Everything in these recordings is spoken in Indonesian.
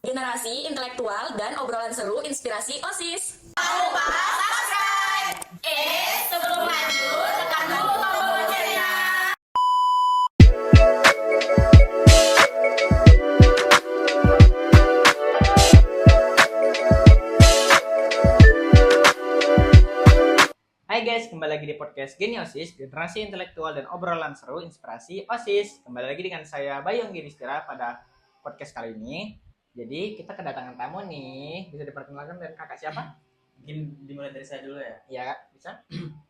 Generasi intelektual dan obrolan seru inspirasi OSIS. Sebelum lanjut, tekan dulu tombol loncengnya. Hai guys, kembali lagi di podcast Geni OSIS, generasi intelektual dan obrolan seru inspirasi OSIS. Kembali lagi dengan saya Bayu Anggiristira pada podcast kali ini. Jadi kita kedatangan tamu nih, bisa diperkenalkan dari kakak siapa? Mungkin dimulai dari saya dulu ya. Iya kak, bisa?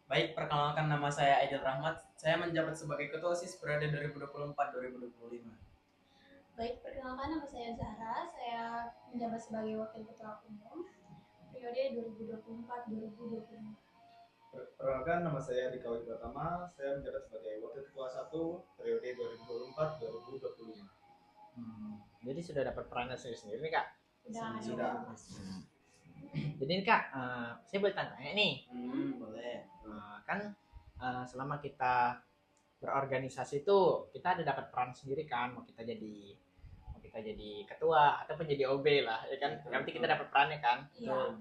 Baik, perkenalkan nama saya Aidil Rahmat. Saya menjabat sebagai Ketua OSIS periode 2024-2025. Baik, perkenalkan nama saya Zahra. Saya menjabat sebagai Wakil Ketua Umum periode 2024-2025. Perkenalkan, nama saya Dika Wahyu Pratama. Saya menjabat sebagai Wakil Ketua 1 periode 2024-2025. Jadi sudah dapat perannya sendiri nih kak? Sudah. Jadi nih kak, saya boleh tanya nih. Boleh. Selama kita berorganisasi itu kita ada dapat peran sendiri kan, mau kita jadi ketua ataupun jadi OB lah ya kan, nanti kita dapat perannya kan. Iya.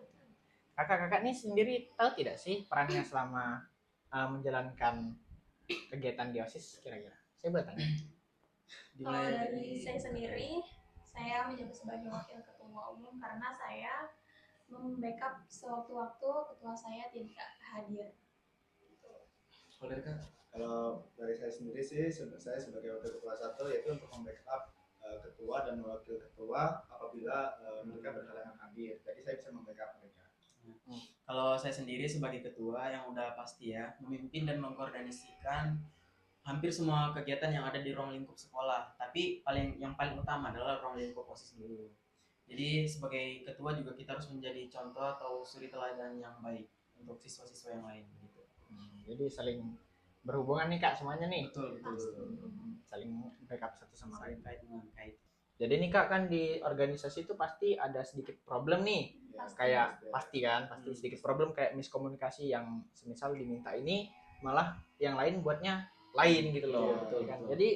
Kakak-kakak nih sendiri tahu tidak sih perannya selama menjalankan kegiatan di OSIS kira-kira? Saya boleh tanya. Kalau dari saya sendiri, saya menjabat sebagai Wakil Ketua Umum karena saya membackup sewaktu-waktu ketua saya tidak hadir. Boleh kan? Kalau dari saya sendiri sih, saya sebagai Wakil Ketua 1 yaitu untuk membackup ketua dan wakil ketua apabila mereka berhalangan hadir. Jadi saya bisa membackup mereka. Kalau saya sendiri sebagai ketua yang udah pasti ya, memimpin dan mengkoordinasikan hampir semua kegiatan yang ada di ruang lingkup sekolah. Tapi yang paling utama adalah ruang lingkup OSIS dulu. Jadi sebagai ketua juga kita harus menjadi contoh atau suri teladan yang baik untuk siswa-siswa yang lain gitu. Jadi saling berhubungan nih kak semuanya nih. Betul. Saling backup satu sama lain. Kait dengan kait. Jadi nih kak kan di organisasi itu pasti ada sedikit problem nih. Pasti sedikit problem kayak miskomunikasi yang semisal diminta ini malah yang lain buatnya lain gitu loh. Iya, Betul kan? betul. Jadi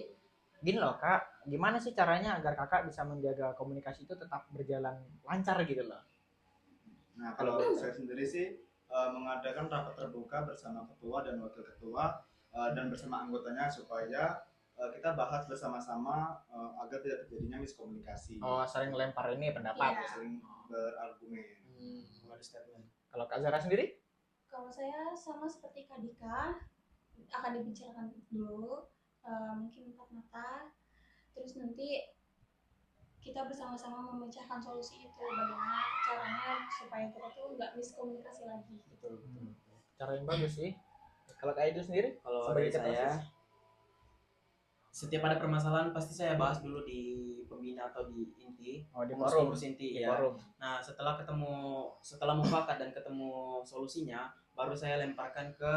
gini loh kak, gimana sih caranya agar kakak bisa menjaga komunikasi itu tetap berjalan lancar gitu loh? Nah, kalau saya sendiri sih mengadakan rapat terbuka bersama ketua dan wakil ketua dan bersama anggotanya supaya kita bahas bersama-sama agar tidak terjadinya miskomunikasi. Oh, sering lempar ini pendapat. Iya. Sering berargumen. Ada statement. Kalau kak Zara sendiri? Kalau saya sama seperti Kak Dika, akan dibicarakan dulu, mungkin empat mata, terus nanti kita bersama-sama memecahkan solusi itu, bagaimana caranya supaya kita tuh nggak miskomunikasi lagi. Betul. Cara yang bagus sih. Kalau kak Edu sendiri? Kalau Sebagai dari ketua saya, OSIS? setiap ada permasalahan pasti saya bahas dulu di pembina atau di inti. Oh, di Pengurus inti Di ya. forum. Nah, setelah mufakat dan ketemu solusinya, baru saya lemparkan ke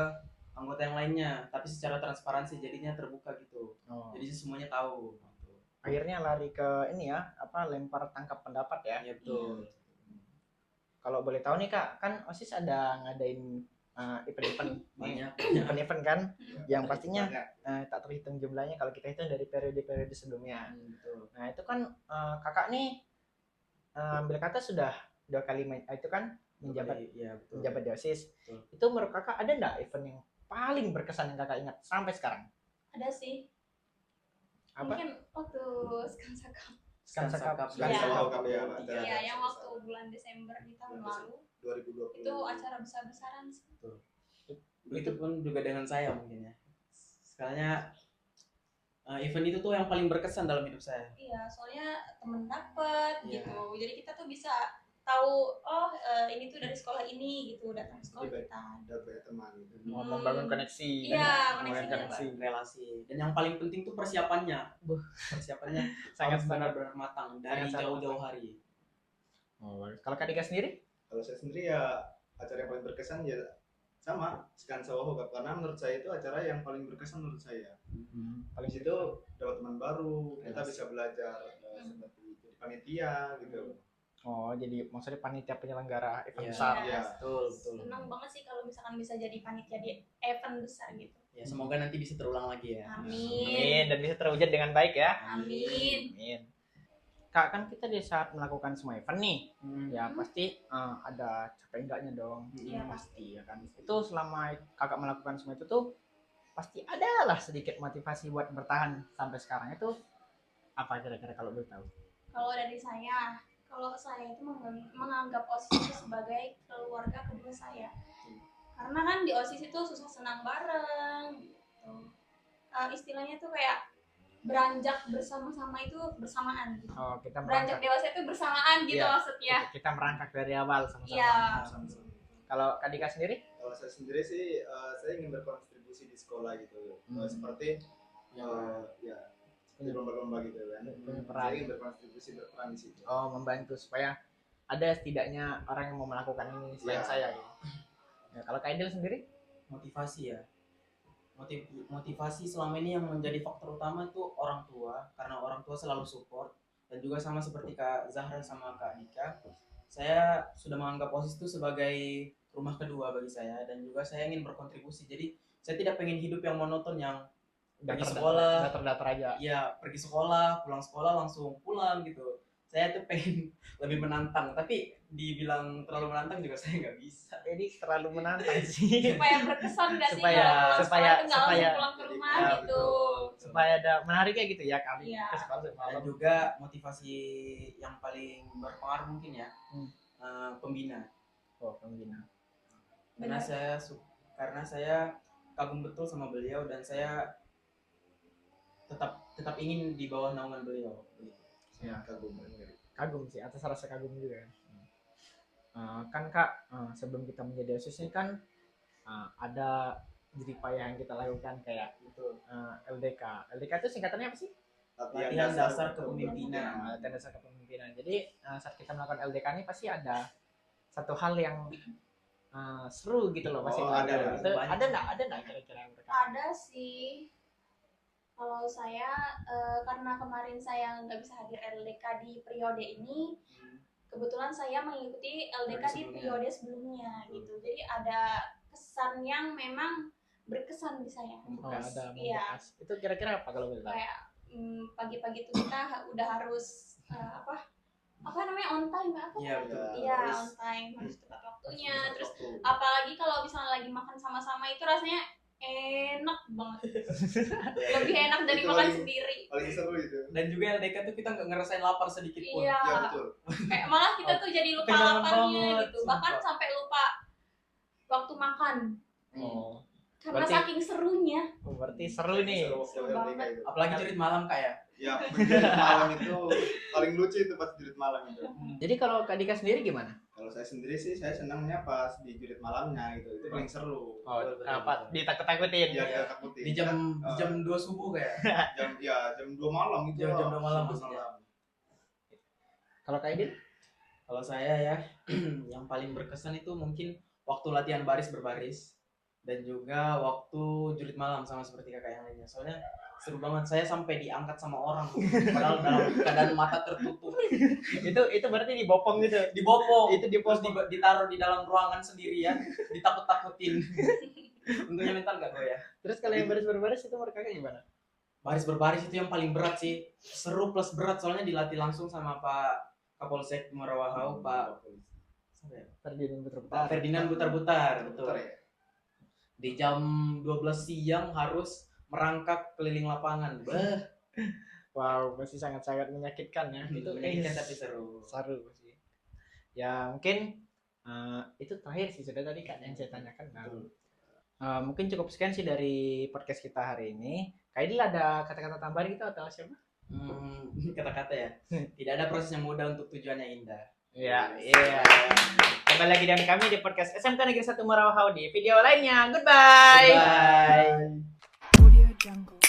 anggota yang lainnya, tapi secara transparansi jadinya terbuka gitu. Oh. Jadi semuanya tahu. Gitu. Akhirnya lari ke ini ya, lempar tangkap pendapat ya. Ya betul. Kalau boleh tahu nih kak, kan OSIS ada ngadain event-event event kan, yang pastinya tak terhitung jumlahnya kalau kita hitung dari periode-periode sebelumnya. Betul. Nah itu kan kakak nih ambil kata sudah 2 kali itu kan menjabat Ya betul. menjabat di OSIS. Betul. Itu menurut kakak ada nggak event yang paling berkesan yang kakak ingat sampai sekarang? Ada sih, Apa? mungkin waktu Skansa Cup. Skansa Cup. Iya. Ada. Iya, yang waktu bulan Desember di tahun lalu 2020. itu acara besar-besaran sih. Itu pun juga dengan saya mungkin ya. Sekalinya event itu tuh yang paling berkesan dalam hidup saya. Iya, soalnya temen dapet Iya. gitu. Jadi kita tuh bisa tahu, ini tuh dari sekolah ini gitu, datang ke sekolah Jadi kita. Ada banyak teman gitu. Membangun koneksi. Iya, Membangun koneksinya. Relasi. Dan yang paling penting tuh persiapannya. Persiapannya Sangat harus benar-benar matang dari Sangat jauh-jauh hari. Oh, kalau kak Dika sendiri? Kalau saya sendiri ya acara yang paling berkesan ya sama Skansa Wahogap, karena menurut saya itu acara yang paling berkesan menurut saya. Paling Di situ dapat teman baru, kita Relasi. bisa belajar seperti jadi panitia gitu. Oh, jadi maksudnya panitia penyelenggara event Iya. besar. Iya. Betul. Senang banget sih kalau misalkan bisa jadi panitia di event besar gitu. Ya semoga nanti bisa terulang lagi ya. Amin. Dan bisa terwujud dengan baik ya. Amin. Amin. Kak, kan kita di saat melakukan semua event nih, ya pasti ada capek enggaknya dong. Iya. Pasti ya kan. Itu selama kakak melakukan semua itu tuh pasti adalah sedikit motivasi buat bertahan sampai sekarang. Itu apa kira-kira kalau boleh tahu? Kalau saya itu menganggap OSIS itu sebagai keluarga kedua saya. Karena kan di OSIS itu susah senang bareng gitu. Istilahnya tuh kayak beranjak bersama-sama itu bersamaan gitu. Oh, kita Beranjak merangkak. dewasa itu bersamaan gitu Iya. maksudnya. Kita merangkak dari awal sama-sama. Iya. Kalau Kak Dika sendiri? Kalau saya sendiri sih saya ingin berkontribusi di sekolah gitu. Seperti ya di lomba-lomba gitu kan. Punya peran. Saya ingin berkontribusi berperan di situ. Oh, membantu supaya ada setidaknya orang yang mau melakukan ini selain Iya. saya gitu. Ya, kalau Kak Idil sendiri? Motivasi ya. Motivasi selama ini yang menjadi faktor utama itu orang tua, karena orang tua selalu support. Dan juga sama seperti Kak Zahra sama Kak Dika, saya sudah menganggap OSIS itu sebagai rumah kedua bagi saya, dan juga saya ingin berkontribusi. Jadi saya tidak pengen hidup yang monoton, yang pergi sekolah, datar aja. ya pergi sekolah, pulang sekolah langsung pulang gitu. Saya tuh pengen lebih menantang, tapi dibilang terlalu menantang juga saya nggak bisa. Ini terlalu menantang sih. Supaya berkesan nggak sih Supaya- kalau pulang supaya- sekolah itu nggak langsung supaya- pulang ke rumah Ya, gitu. Supaya ada menariknya gitu ya kali Iya. ke sekolah Dan malam. juga motivasi yang paling berpengaruh mungkin ya, pembina. Oh, pembina. Karena saya kagum betul sama beliau, dan saya tetap ingin di bawah naungan beliau. Ya, Kagum. kagum sih, atas rasa kagum juga. Kan Kak, sebelum kita menjadi OSIS ini kan ada jerih payah yang kita lakukan kayak LDK. LDK itu singkatannya apa sih? Latihan dasar kepemimpinan. Latihan dasar kepemimpinan. Jadi saat kita melakukan LDK ini pasti ada satu hal yang seru gitu loh pasti. Oh, ada. Ada nggak kira-kira yang berkaitan? Ada sih. Kalau saya karena kemarin saya nggak bisa hadir LDK di periode ini, kebetulan saya mengikuti LDK di periode sebelumnya gitu. Jadi ada kesan yang memang berkesan di saya. Oh, ada Iya. membekas. Itu kira-kira apa kalau boleh tahu? Kayak pagi-pagi itu kita udah harus apa namanya on time apa? Iya betul. Iya on time, harus tepat waktunya. Terus apalagi kalau misalnya lagi makan sama-sama itu rasanya enak banget. Lebih enak dari Itu makan paling- sendiri. Paling seru itu. Dan juga LDK tuh kita nggak ngerasain lapar sedikit pun. Iya. Ya betul. Kayak malah kita tuh jadi lupa Kenyang laparnya banget, gitu. Bahkan sumpah. sampai lupa waktu makan. Oh, Karena Berarti- saking serunya. berarti seru nih. Seru waktu Seru LDK banget. itu. Apalagi jurit malam kayak. Ya, jurit malam itu paling lucu itu pas jurit malam itu. Jadi kalau Kak Dika sendiri gimana? Kalau saya sendiri sih saya senangnya pas di jurit malamnya gitu. Itu paling seru. Oh, Betul, apa? betul. Ditakut-takutin. Ya, kita takutin. Di jam 2 subuh kayak. jam 2 malam itu. Jam 2 malam Jam maksudnya. Kalau Kak Idil? Kalau saya ya, yang paling berkesan itu mungkin waktu latihan baris berbaris, dan juga waktu jurit malam sama seperti kakak yang lainnya. Soalnya seru banget, saya sampai diangkat sama orang, padahal dalam keadaan mata tertutup, itu berarti dibopong gitu. dibopong, Itu terus ditaruh di dalam ruangan sendirian, ditakut-takutin. Untungnya mental gak goyah. Terus kalau yang baris-baris itu mereka gimana? Baris berbaris itu yang paling berat sih, seru plus berat, soalnya dilatih langsung sama Pak Kapolsek Merawahau, Pak siapa ya? Pak Ferdinand Butar-Butar, betul. Bentar ya. Di jam 12 siang harus merangkak keliling lapangan. Bah, Wow, pasti sangat-sangat menyakitkan ya. Itu menyakitkan tapi seru. seru sih. Ya mungkin itu terakhir sih sudah tadi Kak yang saya tanyakan. Nah, mungkin cukup sekian sih dari podcast kita hari ini. Kak Idil ada kata-kata tambahan gitu atau siapa? Kata-kata ya. Tidak ada proses yang mudah untuk tujuannya indah. Iya. Kembali lagi dengan kami di podcast SMK Negeri 1 Merawahau di video lainnya. Goodbye. Bye. Audio Jungle.